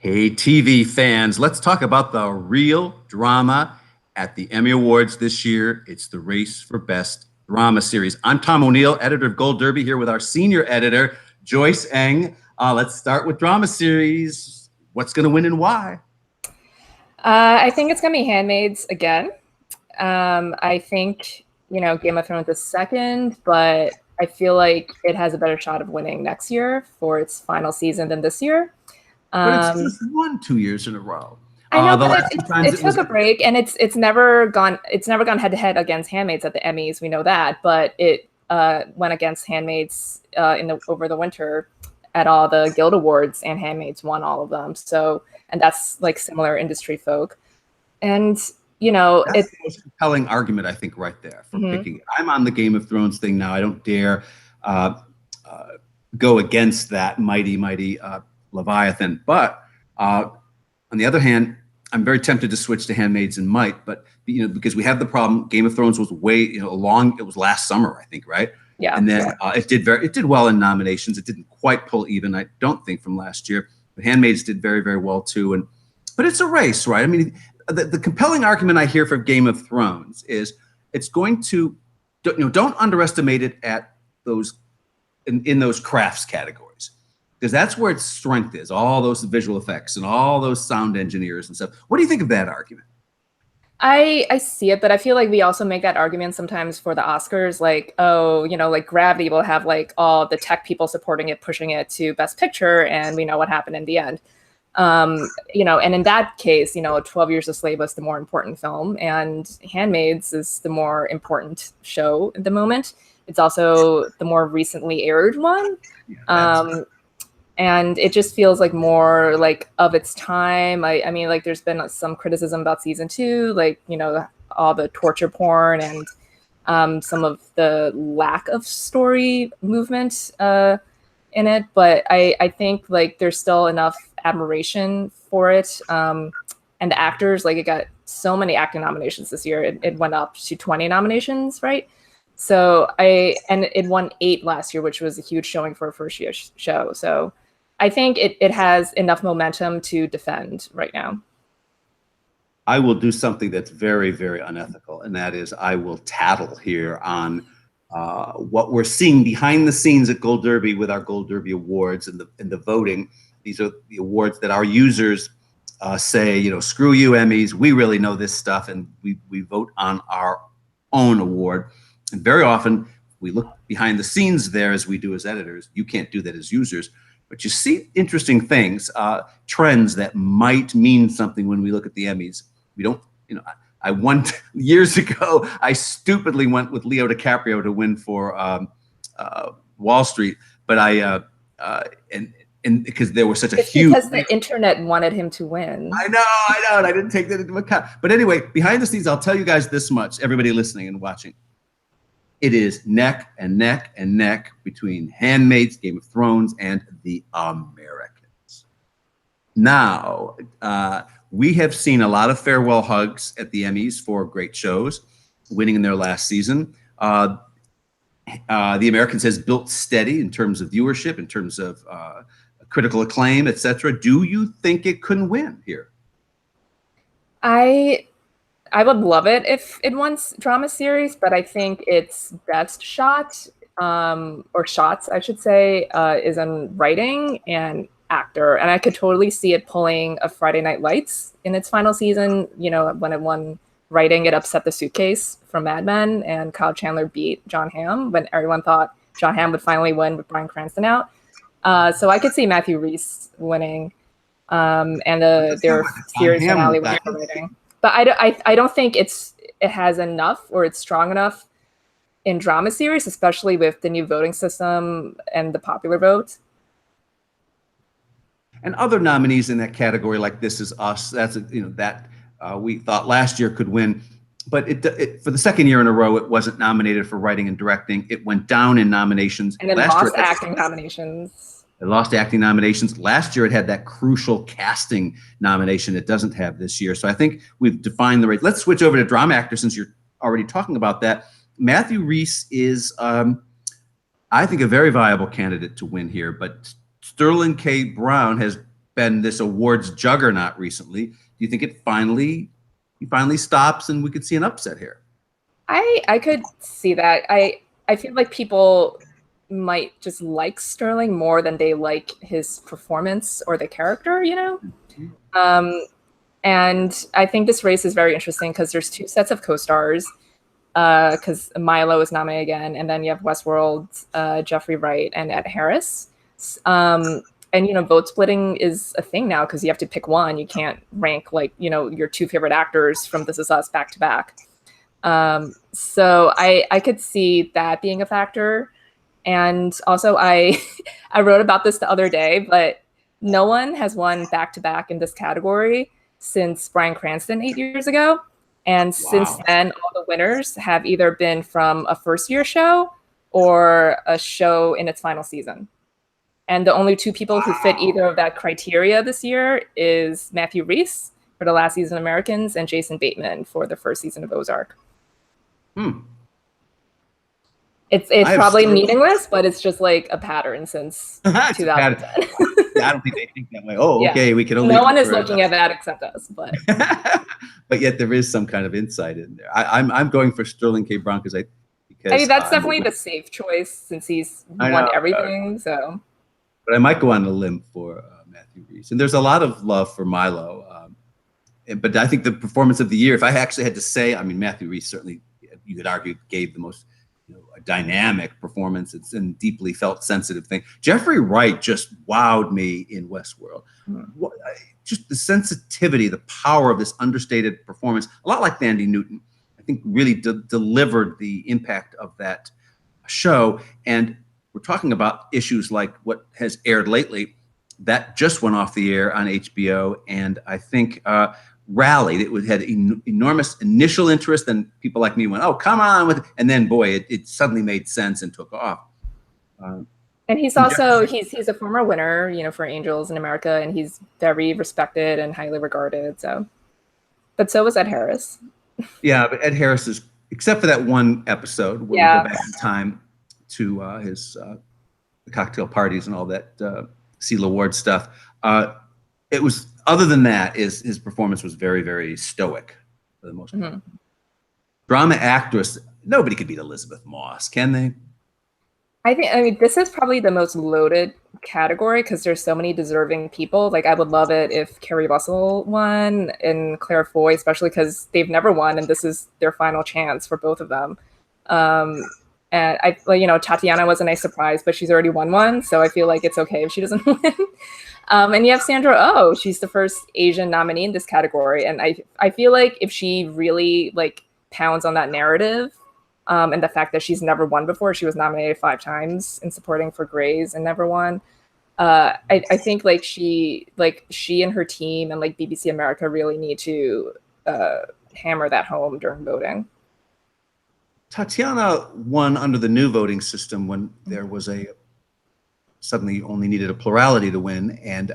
Hey, TV fans, let's talk about the real drama at the Emmy Awards this year. It's the race for Best Drama Series. I'm Tom O'Neill, editor of Gold Derby, here with our senior editor, Joyce Eng. Let's start with Drama Series. What's going to win and why? I think it's going to be Handmaids again. I think, Game of Thrones is second, but I feel like it has a better shot of winning next year for its final season than this year. But it's just won 2 years in a row. I know, but it took a break, and it's never gone head to head against Handmaids at the Emmys. We know that, but it went against Handmaids over the winter at all the Guild Awards, and Handmaids won all of them. So, and that's like similar industry folk, and that's the most compelling argument, I think, right there for picking. I'm on the Game of Thrones thing now. I don't dare go against that mighty Leviathan. But on the other hand, I'm very tempted to switch to Handmaids and Might. But because we have the problem, Game of Thrones was way it was last summer, I think, right? Yeah. And then it did well in nominations. It didn't quite pull even, I don't think, from last year. But Handmaids did very, very well too. But it's a race, right? I mean, the compelling argument I hear for Game of Thrones is it's going to don't underestimate it at those in those crafts categories, because that's where its strength is, all those visual effects and all those sound engineers and stuff. What do you think of that argument? I see it, but I feel like we also make that argument sometimes for the Oscars, like, like Gravity will have like all the tech people supporting it, pushing it to Best Picture, and we know what happened in the end. And in that case, 12 Years a Slave was the more important film, and Handmaids is the more important show at the moment. It's also the more recently aired one. And it just feels like more like of its time. I mean, like there's been some criticism about season 2, like, all the torture porn and some of the lack of story movement in it. But I think like there's still enough admiration for it. And the actors, like it got so many acting nominations this year. It went up to 20 nominations, right? So and it won 8 last year, which was a huge showing for a first year show. So I think it has enough momentum to defend right now. I will do something that's very, very unethical, and that is I will tattle here on what we're seeing behind the scenes at Gold Derby with our Gold Derby Awards and the voting. These are the awards that our users say, screw you, Emmys. We really know this stuff, and we vote on our own award. And very often we look behind the scenes there as we do as editors. You can't do that as users. But you see interesting things, trends that might mean something when we look at the Emmys. We don't, I won years ago. I stupidly went with Leo DiCaprio to win for Wall Street, but and because there was such a huge. Because the internet wanted him to win. I know, and I didn't take that into account. But anyway, behind the scenes, I'll tell you guys this much. Everybody listening and watching. It is neck and neck and neck between Handmaids, Game of Thrones, and The Americans. Now, we have seen a lot of farewell hugs at the Emmys for great shows, winning in their last season. The Americans has built steady in terms of viewership, in terms of critical acclaim, etc. Do you think it can win here? I would love it if it won drama series, but I think its best shot, or shots, I should say, is in writing and actor. And I could totally see it pulling a Friday Night Lights in its final season. When it won writing, it upset the suitcase from Mad Men, and Kyle Chandler beat Jon Hamm when everyone thought Jon Hamm would finally win with Bryan Cranston out. So I could see Matthew Rhys winning, and their series finale winning for writing. But I don't think it has enough, or it's strong enough in drama series, especially with the new voting system and the popular vote. And other nominees in that category, like This Is Us, that's that we thought last year could win, but it for the second year in a row it wasn't nominated for writing and directing. It went down in nominations. And it lost acting nominations. It lost acting nominations. Last year, it had that crucial casting nomination it doesn't have this year. So I think we've defined the race. Let's switch over to drama actor since you're already talking about that. Matthew Rhys is, I think, a very viable candidate to win here. But Sterling K. Brown has been this awards juggernaut recently. Do you think it finally stops and we could see an upset here? I could see that. I feel like people might just like Sterling more than they like his performance or the character, you know? And I think this race is very interesting because there's two sets of co-stars, because Milo is nominated again, and then you have Westworld's Jeffrey Wright and Ed Harris. And, you know, vote splitting is a thing now because you have to pick one. You can't rank, like, you know, your two favorite actors from This Is Us back to back. So I could see that being a factor. And also I wrote about this the other day, but no one has won back to back in this category since Bryan Cranston 8 years ago. And since then, all the winners have either been from a first-year show or a show in its final season. And the only two people who fit either of that criteria this year is Matthew Rhys for the last season of Americans and Jason Bateman for the first season of Ozark. It's probably meaningless, but it's just like a pattern since 2010. I don't think they think that way. Oh, yeah. Okay, we can only. No one is looking at that except us, but. But yet there is some kind of insight in there. I'm going for Sterling K. Brown because I mean that's definitely the safe choice since he's won everything. So. But I might go on a limb for Matthew Rhys, and there's a lot of love for Milo. But I think the performance of the year, if I actually had to say, I mean Matthew Rhys certainly, you could argue, gave the most. A dynamic performance. It's a deeply felt, sensitive thing. Jeffrey Wright just wowed me in Westworld. Just the sensitivity, the power of this understated performance, a lot like Thandie Newton, I think really delivered the impact of that show. And we're talking about issues like what has aired lately. That just went off the air on HBO. And I think rallied. It had enormous initial interest, and people like me went, "Oh, come on with it." And then, boy, it suddenly made sense and took off. And he's also he's a former winner, you know, for Angels in America, and he's very respected and highly regarded. So, but so was Ed Harris. Yeah, but Ed Harris is, except for that one episode where we go back in time to his the cocktail parties and all that Seal Award stuff. It was. Other than that, his performance was very, very stoic for the most part. Drama actress, nobody could beat Elisabeth Moss, can they? I mean, this is probably the most loaded category because there's so many deserving people. Like, I would love it if Keri Russell won and Claire Foy, especially because they've never won, and this is their final chance for both of them. And Tatiana was a nice surprise, but she's already won one, so I feel like it's okay if she doesn't win. And you have Sandra Oh. She's the first Asian nominee in this category, and I feel like if she really like pounds on that narrative, and the fact that she's never won before, she was nominated 5 times in supporting for Grey's and never won. I think like she and her team and like BBC America really need to hammer that home during voting. Tatiana won under the new voting system when there was suddenly only needed a plurality to win, and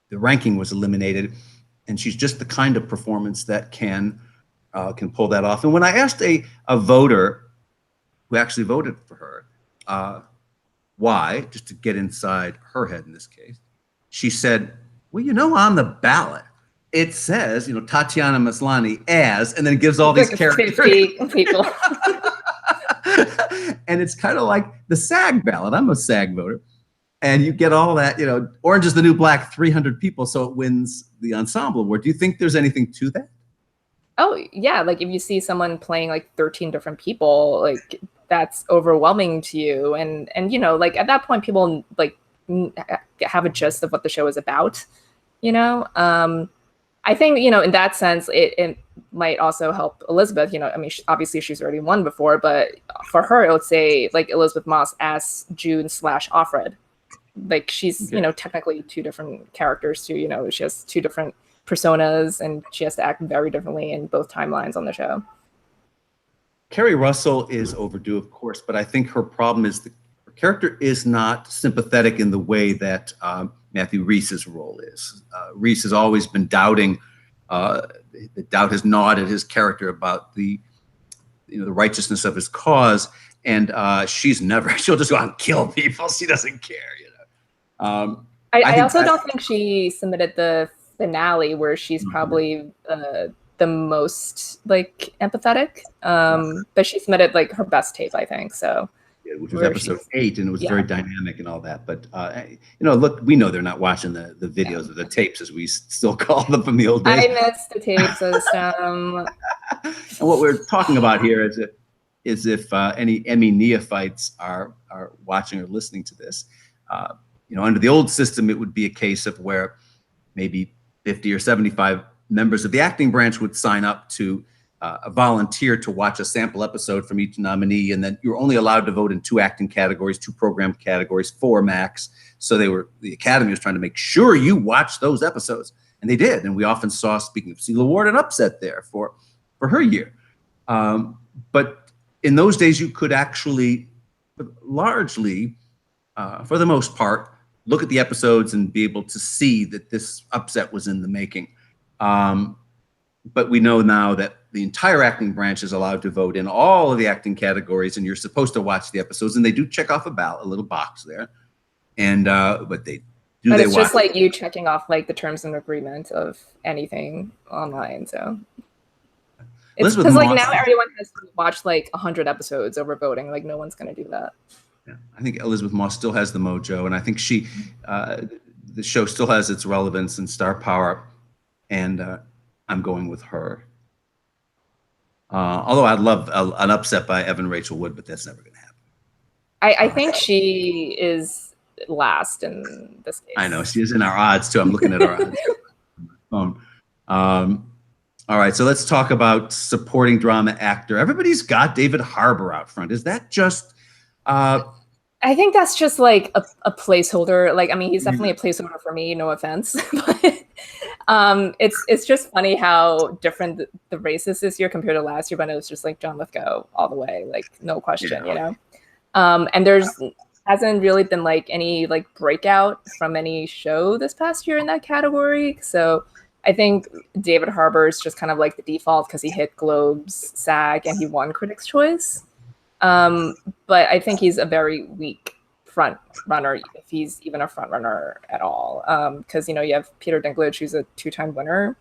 the ranking was eliminated. And she's just the kind of performance that can pull that off. And when I asked a voter who actually voted for her why, just to get inside her head in this case, she said, "Well, on the ballot it says, Tatiana Maslany as," and then it gives all these characters. 50 people. And it's kind of like the SAG ballot. I'm a SAG voter. And you get all that, Orange is the New Black, 300 people, so it wins the ensemble award. Do you think there's anything to that? Oh, yeah. Like if you see someone playing like 13 different people, like that's overwhelming to you. And like at that point, people like have a gist of what the show is about, I think, in that sense, it might also help Elisabeth. I mean, obviously she's already won before, but for her, it would say like Elisabeth Moss as June/Offred. Like she's, technically 2 different characters too. She has 2 different personas, and she has to act very differently in both timelines on the show. Keri Russell is overdue, of course, but I think her problem is her character is not sympathetic in the way that Matthew Rhys's role is. Rhys has always been doubting. The doubt has gnawed at his character about the righteousness of his cause, and she'll just go out and kill people. She doesn't care, I also don't think she submitted the finale, where she's probably the most like empathetic. But she submitted like her best tape, I think. So, which was episode 8, and it was very dynamic and all that. But look, we know they're not watching the videos or the tapes, as we still call them from the old days. I miss the tapes. And what we're talking about here is if any Emmy neophytes are watching or listening to this, under the old system, it would be a case of where maybe 50 or 75 members of the acting branch would sign up to volunteer to watch a sample episode from each nominee, and then you're only allowed to vote in 2 acting categories, 2 program categories, 4 max. So the Academy was trying to make sure you watch those episodes, and they did. And we often saw, speaking of Celia Ward, an upset there for her year. But in those days, you could actually largely, for the most part, look at the episodes and be able to see that this upset was in the making. But we know now that the entire acting branch is allowed to vote in all of the acting categories, and you're supposed to watch the episodes, and they do check off a little box there. And but it's just like you checking off like the terms and agreement of anything online. So it's because like now everyone has to watch like 100 episodes over voting. Like no one's going to do that. Yeah, I think Elisabeth Moss still has the mojo, and I think the show still has its relevance and star power, and I'm going with her. Although I'd love an upset by Evan Rachel Wood, but that's never going to happen. I think she is last in this case. I know, she is in our odds too. I'm looking at our odds. All right, so let's talk about supporting drama actor. Everybody's got David Harbour out front. Is that just... I think that's just like a placeholder. Like, I mean, he's definitely a placeholder for me, no offense. But it's just funny how different the race is this year compared to last year, when it was just like John Lithgow all the way, like no question, you know? And there's hasn't really been like any like breakout from any show this past year in that category. So I think David Harbour is just kind of like the default because he hit Globes, SAG, and he won Critics' Choice. But I think he's a very weak front runner, if he's even a front runner at all. Because you have Peter Dinklage, who's a 2-time winner,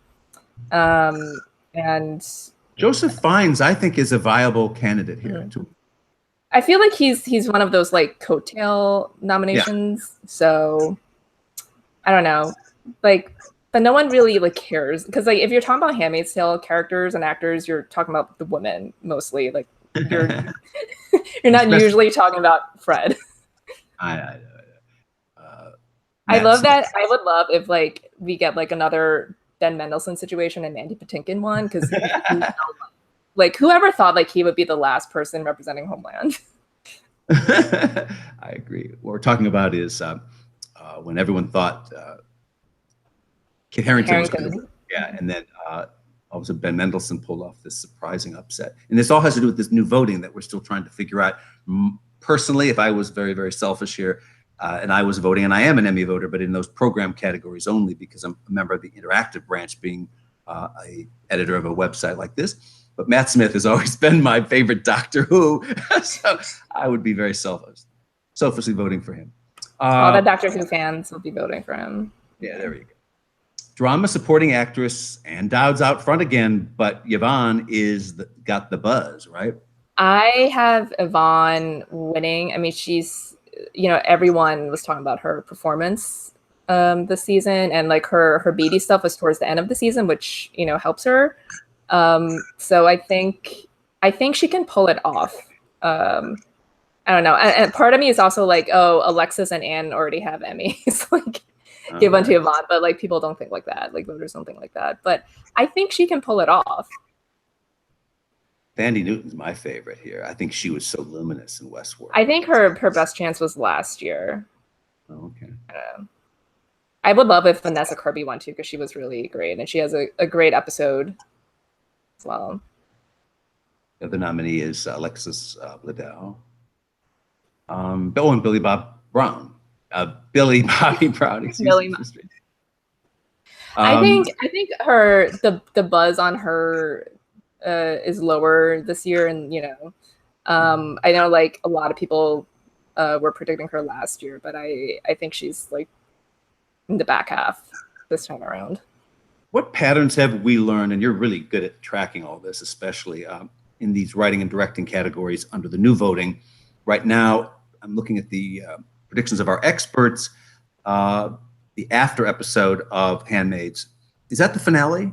and Joseph Fiennes, I think, is a viable candidate here too. I feel like he's one of those like coattail nominations. Yeah. So I don't know, like, but no one really like cares, because like if you're talking about Handmaid's Tale characters and actors, you're talking about the women mostly. Like you're not usually talking about Fred. I love that. I would love if like we get like another Ben Mendelsohn situation and Mandy Patinkin one, because like whoever thought like he would be the last person representing Homeland. I agree. What we're talking about is when everyone thought Kit Harington was going to, and then all of a sudden Ben Mendelsohn pulled off this surprising upset. And this all has to do with this new voting that we're still trying to figure out. Personally, if I was very, very selfish here, and I was voting, and I am an Emmy voter, but in those program categories only, because I'm a member of the interactive branch, being a editor of a website like this. But Matt Smith has always been my favorite Doctor Who, so I would be very selfishly voting for him. All the Doctor Who fans will be voting for him. Yeah, there we go. Drama supporting actress, Ann Dowd's out front again, but Yvonne got the buzz, right? I have Yvonne winning. I mean, she's, everyone was talking about her performance this season, and like her beady stuff was towards the end of the season, which helps her. So I think she can pull it off. I don't know. And part of me is also like, oh, Alexis and Anne already have Emmys. Like, give one to Yvonne, but like people don't think like that. Like voters don't think like that. But I think she can pull it off. Thandie Newton's my favorite here. I think she was so luminous in Westworld. I think her best chance was last year. Oh, okay. I would love if Vanessa Kirby won too, because she was really great, and she has a great episode as well. The other nominee is Alexis Bledel. And Billy Bob Brown. Billy Bobby Brown. Excuse me. I think her the buzz on her is lower this year, and I know like a lot of people were predicting her last year, but I think she's like in the back half this time around. What patterns have we learned, and you're really good at tracking all this, especially in these writing and directing categories under the new voting. Right now, I'm looking at the predictions of our experts. The after episode of Handmaids. Is that the finale?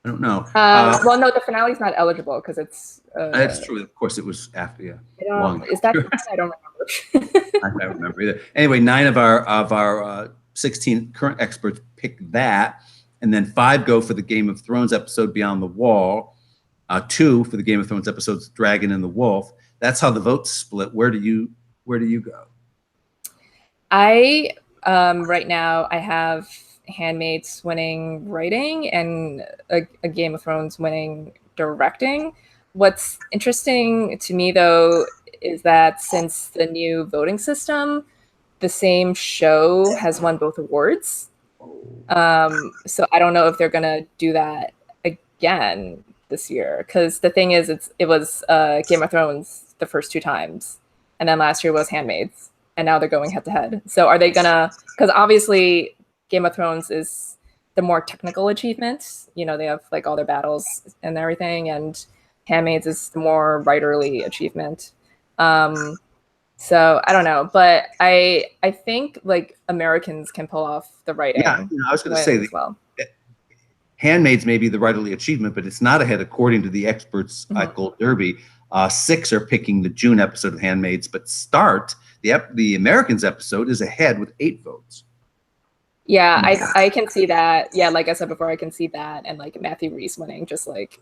I don't know. Well, no, the finale's not eligible because it's. That's true. Of course, it was after. Yeah. Is that? I don't remember. I don't remember either. Anyway, 9 of our 16 current experts picked that, and then 5 go for the Game of Thrones episode Beyond the Wall. 2 for the Game of Thrones episodes Dragon and the Wolf. That's how the votes split. Where do you go? I right now I have Handmaid's winning writing and a Game of Thrones winning directing. What's interesting to me though is that since the new voting system, the same show has won both awards. So I don't know if they're gonna do that again this year, because the thing is it was Game of Thrones the first 2 times, and then last year was Handmaid's, and now they're going head to head. So are they gonna, because obviously Game of Thrones is the more technical achievement, you know, they have like all their battles and everything, and Handmaid's is the more writerly achievement. So I don't know, but I think like Americans can pull off the writing. Yeah, I was going to say as well. Handmaid's may be the writerly achievement, but it's not ahead according to the experts at Gold Derby. 6 are picking the June episode of Handmaid's, but Start, the Americans episode, is ahead with 8 votes. Yeah, I can see that. Yeah, like I said before, I can see that, and like Matthew Rhys winning, just like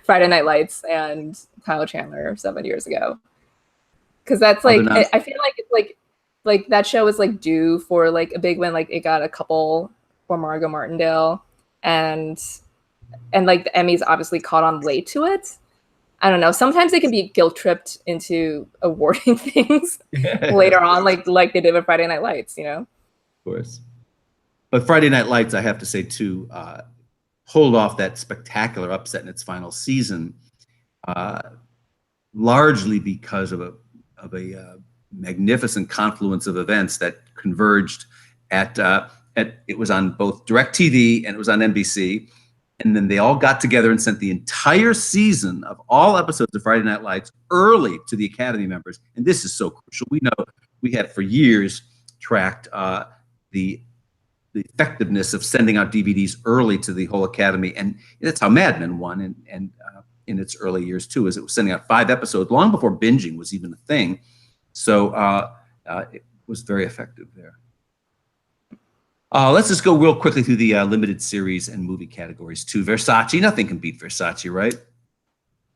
Friday Night Lights and Kyle Chandler 7 years ago. Because that's like, I feel like it's like that show is like due for like a big win. Like it got a couple for Margot Martindale, and like the Emmys obviously caught on late to it. I don't know. Sometimes they can be guilt tripped into awarding things later on, like they did with Friday Night Lights, you know? Of course. But Friday Night Lights, I have to say, too, hold off that spectacular upset in its final season, largely because of a magnificent confluence of events that converged at it was on both DirecTV and it was on NBC. And then they all got together and sent the entire season of all episodes of Friday Night Lights early to the Academy members. And this is so crucial. We know we had for years tracked the effectiveness of sending out DVDs early to the whole Academy. And that's how Mad Men won and in its early years too, is it was sending out 5 episodes long before binging was even a thing. So it was very effective there. Let's just go real quickly through the limited series and movie categories too. Versace, nothing can beat Versace, right?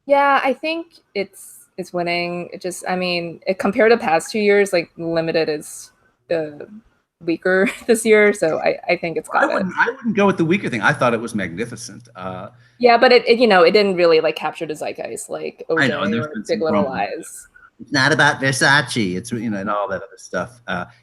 Yeah, I think it's winning. It just, I mean, compared to past 2 years, like limited is weaker this year, so I think it's got it. I wouldn't go with the weaker thing. I thought it was magnificent. Yeah, but it you know, it didn't really like capture the zeitgeist like OJ or Big Little Lies. It's not about Versace. It's, you know, and all that other stuff.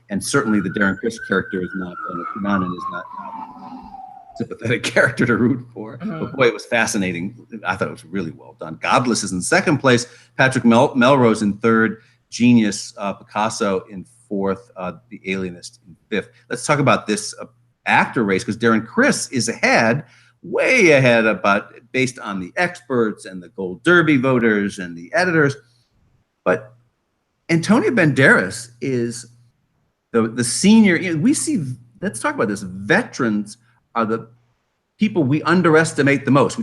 And certainly the Darren Criss character is not, Kanan is not a sympathetic character to root for. But boy, it was fascinating. I thought it was really well done. Godless is in 2nd place. Patrick Melrose in 3rd. Genius, Picasso in 4th. The Alienist in 5th. Let's talk about this actor race, because Darren Criss is ahead, way ahead, based on the experts and the Gold Derby voters and the editors. But Antonio Banderas is the senior. You know, we see, let's talk about this. Veterans are the people we underestimate the most.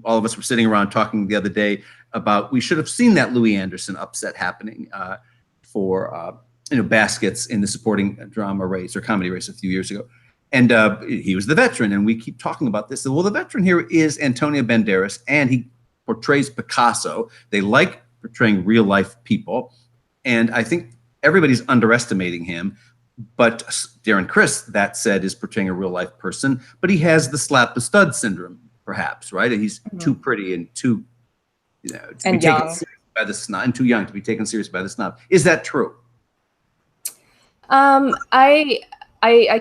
All of us were sitting around talking the other day about we should have seen that Louis Anderson upset happening for Baskets in the supporting drama race or comedy race a few years ago. And he was the veteran, and we keep talking about this. Well, the veteran here is Antonio Banderas, and he portrays Picasso. They like portraying real life people, and I think everybody's underestimating him. But Darren Criss, that said, is portraying a real life person, but he has the slap the stud syndrome, perhaps, right? He's too pretty and too, to be taken seriously by the snob, and too young to be taken seriously by the snob. Is that true? I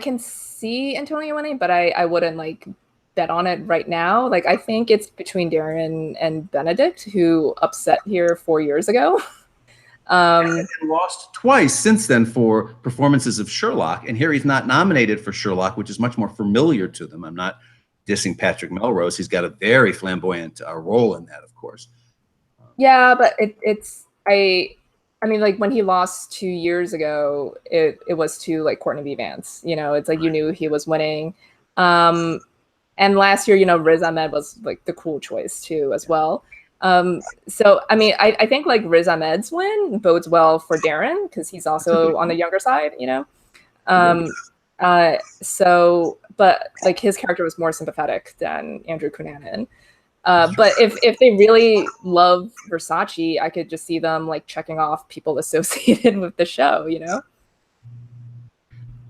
can see Antonio winning, but I wouldn't like bet on it right now. Like, I think it's between Darren and Benedict, who upset here 4 years ago. And lost twice since then for performances of Sherlock, and here he's not nominated for Sherlock, which is much more familiar to them. I'm not dissing Patrick Melrose. He's got a very flamboyant role in that, of course. Yeah, but I mean, like when he lost 2 years ago, it was to like Courtney B. Vance. You know, it's like you knew he was winning. And last year, you know, Riz Ahmed was like the cool choice too, as well. So I mean, I think like Riz Ahmed's win bodes well for Darren because he's also on the younger side, you know. So, but like his character was more sympathetic than Andrew Cunanan. But if they really love Versace, I could just see them like checking off people associated with the show, you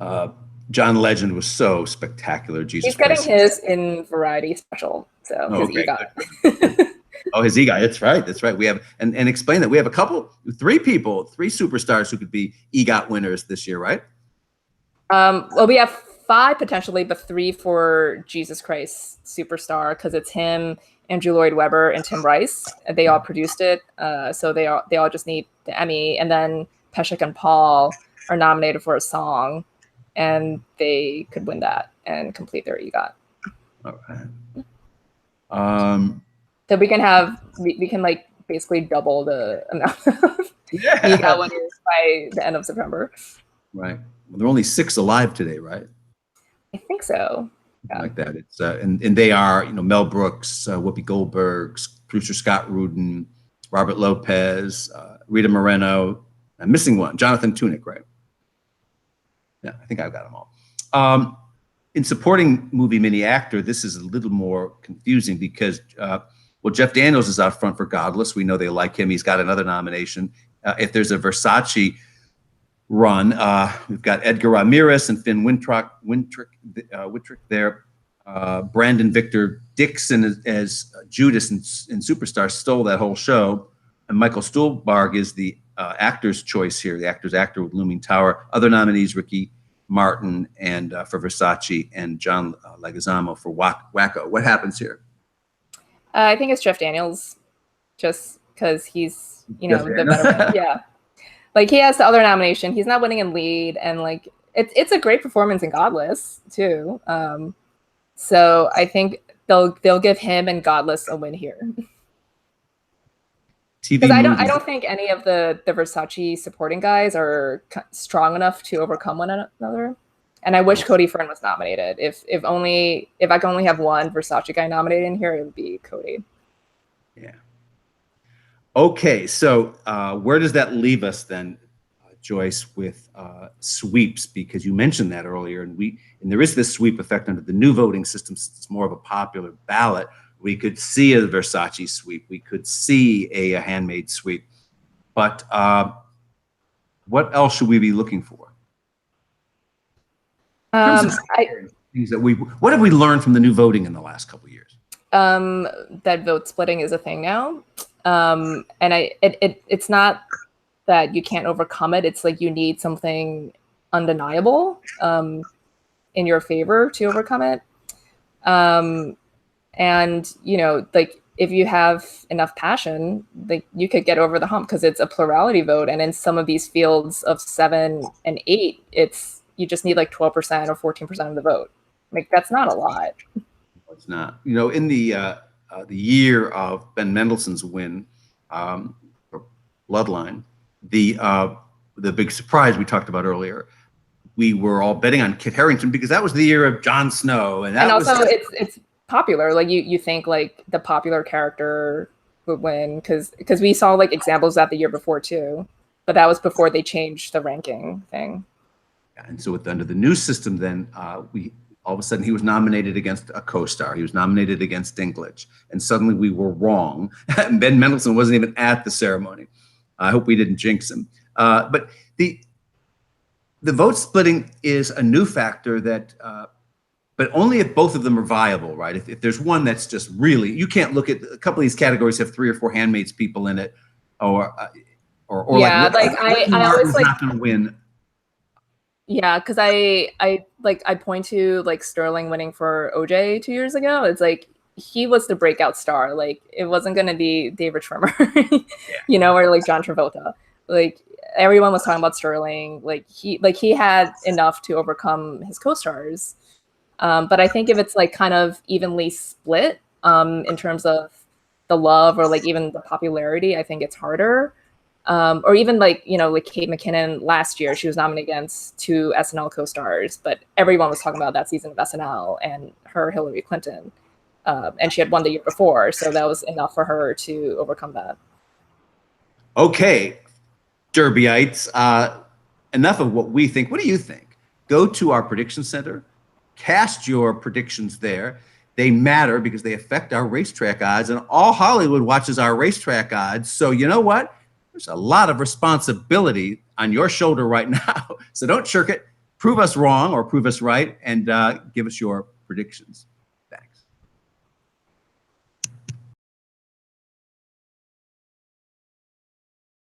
know? John Legend was so spectacular. Jesus He's getting Christ. His in Variety Special, so his EGOT. Oh, his EGOT. That's right. That's right. We have and explain that we have three superstars who could be EGOT winners this year, right? Well, we have 5 potentially, but 3 for Jesus Christ Superstar because it's him, Andrew Lloyd Webber, and Tim Rice. They all produced it, so they all just need the Emmy. And then Pesek and Paul are nominated for a song, and they could win that and complete their EGOT. All right. So we can like basically double the amount of EGOT winners by the end of September. Right. Well, there are only 6 alive today, right? I think so. Yeah. Like that. It's and they are, you know, Mel Brooks, Whoopi Goldberg, producer Scott Rudin, Robert Lopez, Rita Moreno. I'm missing one, Jonathan Tunick, right? Yeah, I think I've got them all. In supporting movie mini actor, this is a little more confusing because, well, Jeff Daniels is out front for Godless. We know they like him. He's got another nomination. If there's a Versace run, we've got Edgar Ramirez and Finn Wittrock there. Brandon Victor Dixon as Judas in Superstar stole that whole show. And Michael Stuhlbarg is the actor's choice here, the actor's actor with Looming Tower. Other nominees, Ricky Martin and for Versace and John Leguizamo for Wacko. What happens here? I think it's Jeff Daniels, just because he's, you know, the better one. Yeah. Like he has the other nomination. He's not winning in lead, and like it's a great performance in Godless too. So I think they'll give him and Godless a win here. Because I don't think any of the Versace supporting guys are strong enough to overcome one another. And I wish Cody Fern was nominated. If I can only have one Versace guy nominated in here, it would be Cody. Yeah. Okay, so where does that leave us then, Joyce, with sweeps? Because you mentioned that earlier, and there is this sweep effect under the new voting system. Since it's more of a popular ballot. We could see a Versace sweep. We could see a Handmaid sweep. But what else should we be looking for? What have we learned from the new voting in the last couple of years? That vote splitting is a thing now. And it's not that you can't overcome it. It's like you need something undeniable in your favor to overcome it. And, you know, like if you have enough passion, like you could get over the hump because it's a plurality vote. And in some of these fields of 7 and 8, you just need like 12% or 14% of the vote. Like that's not a lot. It's not. You know, in the year of Ben Mendelsohn's win for Bloodline, the big surprise we talked about earlier, we were all betting on Kit Harington because that was the year of Jon Snow, and also it's popular. Like you think like the popular character would win because we saw like examples of that the year before too, but that was before they changed the ranking thing. And so under the new system, then we all of a sudden he was nominated against a co-star. He was nominated against Dinklage, and suddenly we were wrong. Ben Mendelsohn wasn't even at the ceremony. I hope we didn't jinx him. But the vote splitting is a new factor that. But only if both of them are viable, right? If there's one that's just really, you can't look at a couple of these categories have 3 or 4 Handmaids people in it, or yeah, like I always like not going to win. Yeah, because I point to like Sterling winning for OJ 2 years ago. It's like he was the breakout star. Like it wasn't going to be David Schwimmer, you know, or like John Travolta. Like everyone was talking about Sterling. Like he had enough to overcome his co-stars. But I think if it's like kind of evenly split in terms of the love or like even the popularity, I think it's harder. Or even like, you know, like Kate McKinnon last year, she was nominated against 2 SNL co-stars, but everyone was talking about that season of SNL and her Hillary Clinton. And she had won the year before, so that was enough for her to overcome that. Okay, Derbyites, enough of what we think. What do you think? Go to our prediction center, cast your predictions there. They matter because they affect our racetrack odds, and all Hollywood watches our racetrack odds. So you know what? There's a lot of responsibility on your shoulder right now. So don't shirk it. Prove us wrong or prove us right, and give us your predictions.